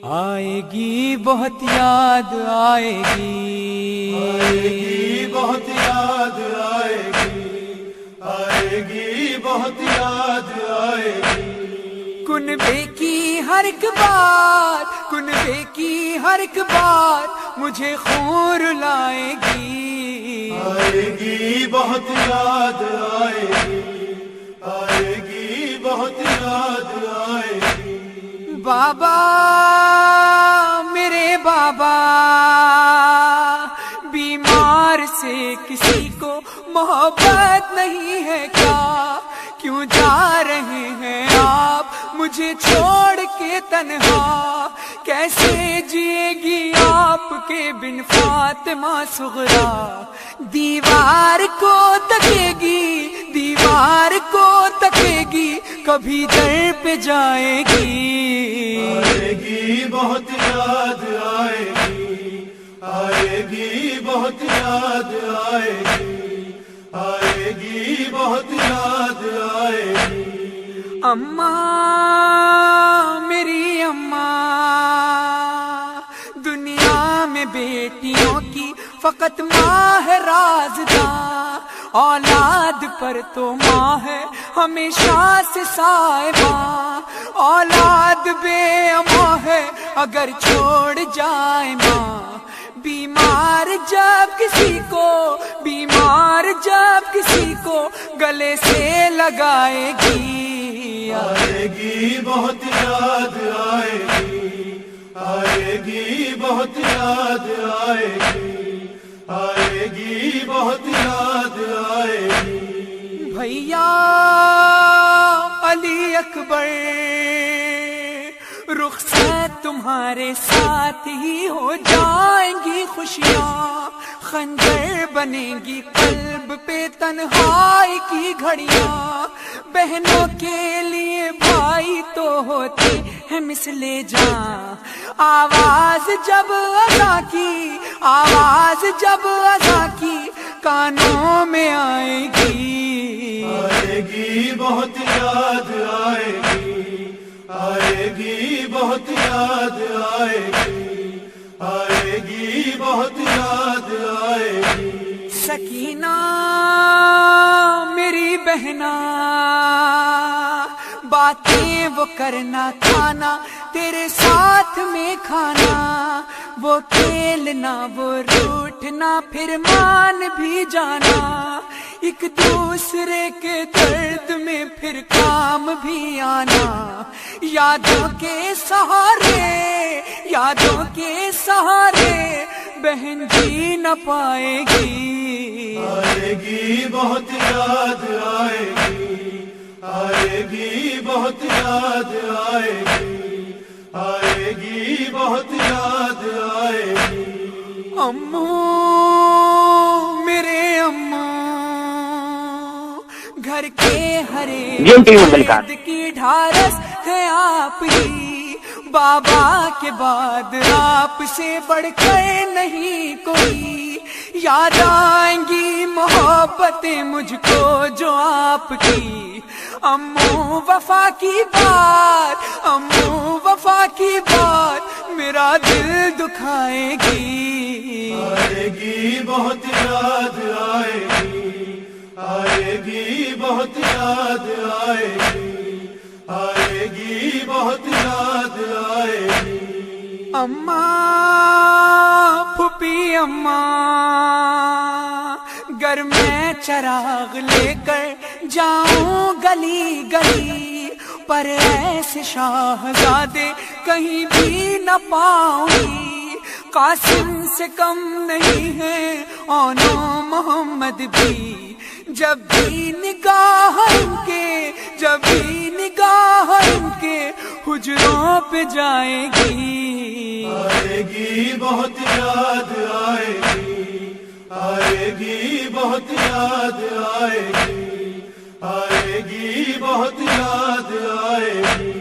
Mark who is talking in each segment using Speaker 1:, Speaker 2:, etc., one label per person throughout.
Speaker 1: آئے گی بہت یاد آئے گی،
Speaker 2: آئے گی بہت یاد آئے گی، آئے گی بہت یاد آئے گی۔
Speaker 1: کنبے کی ہر ایک بات، کنبے کی ہر ایک بات مجھے خون رلائے گی۔
Speaker 2: آئے گی بہت یاد آئے گی، آئے گی بہت یاد آئے گی۔
Speaker 1: بابا میرے بابا، بیمار سے کسی کو محبت نہیں ہے کیا؟ کیوں جا رہے ہیں آپ مجھے چھوڑ کے تنہا؟ کیسے جیے گی آپ کے بن فاطمہ صغرا؟ دیوار کو تکے گی، دیوار کو تکے گی، کبھی در پہ جائے گی۔
Speaker 2: آئے گی بہت یاد آئے گی، آئے گی بہت یاد آئے گی، آئے گی بہت یاد آئے گی۔
Speaker 1: اماں میری اماں، دنیا میں بیٹیوں کی فقط ماں ہے رازداں، اولاد پر تو ماں ہے ہمیشہ سے صاحباں، اولاد بے اماں ہے اگر چھوڑ جائے ماں۔ بیمار جب کسی کو، بیمار جب کسی کو گلے سے لگائے گی۔
Speaker 2: آئے گی بہت یاد آئے گی، آئے گی بہت یاد آئے گی، آئے گی بہت یاد آئے گی۔
Speaker 1: بھیا علی اکبر، رخصت تمہارے ساتھ ہی ہو جائیں گی خوشیاں، خنجر بنے گی قلب پہ تنہائی کی گھڑیاں، بہنوں کے لیے بھائی تو ہوتے ہیں مثل جاں۔ آواز جب اذان کی، آواز جب اذان کی کانوں میں آئے گی۔
Speaker 2: آئے گی بہت یاد آئے گی، آئے گی بہت یاد آئے گی، آئے گی بہت یاد آئے گی۔
Speaker 1: سکینہ میری بہنا، باتیں وہ کرنا، کھانا تیرے ساتھ میں کھانا، وہ کھیلنا وہ روٹھنا پھر مان بھی جانا، ایک دوسرے کے درد میں پھر کام بھی آنا، یادوں کے سہارے، یادوں کے سہارے بہن جی نہ پائے گی۔
Speaker 2: آئے گی بہت یاد آئے گی، آئے گی بہت یاد آئے گی، آئے گی بہت یاد آئے گی۔
Speaker 1: امو میرے امو، گھر کے ہرے عید کی ڈھارس ہے آپ ہی، بابا کے بعد آپ سے بڑھ کر نہیں کوئی، یاد آئیں گی محبتیں مجھ کو جو آپ کی، امو وفا کی بات، امو وفا کی بات میرا دل دکھائے گی۔
Speaker 2: آئے گی بہت یاد آئے گی، آئے گی بہت یاد آئے گی، آئے گی بہت یاد آئے گی۔
Speaker 1: اماں پھوپھی اماں، گر میں چراغ لے کر جاؤں گلی گلی، پر ایسے شاہزادے کہیں بھی نہ پاؤں گی، قاسم سے کم نہیں ہے اونو محمد بھی، جب بھی نگاہ ان کے، جب بھی نگاہ ان کے حجروں پہ جائے گی۔
Speaker 2: آئے گی بہت یاد آئے گی، آئے گی بہت یاد آئے گی، آئے گی بہت یاد آئے گی۔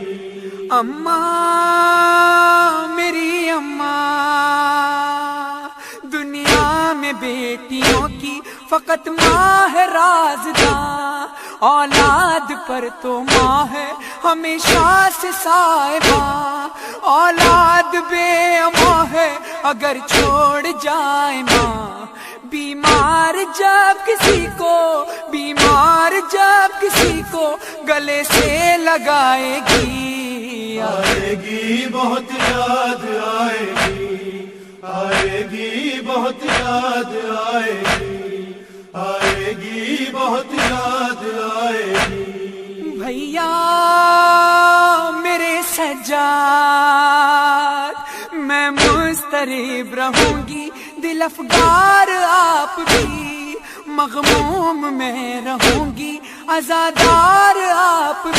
Speaker 1: اماں میری اماں، دنیا میں بیٹیوں کی فقط ماں ہے رازداں، اولاد پر تو ماں ہے ہمیشہ سے صاحباں، اولاد بے امان ہے اگر چھوڑ جائے ماں، بیمار جب کسی کو گلے سے لگائے گی،
Speaker 2: آئے گی بہت یاد آئے گی، آئے گی بہت یاد آئے گی، آئے گی بہت یاد آئے گی۔
Speaker 1: بھیا میرے سجاد، میں مضطرب رہوں گی، دل افگار آپ بھی، مغموم میں رہوں گی، عزادار آپ بھی۔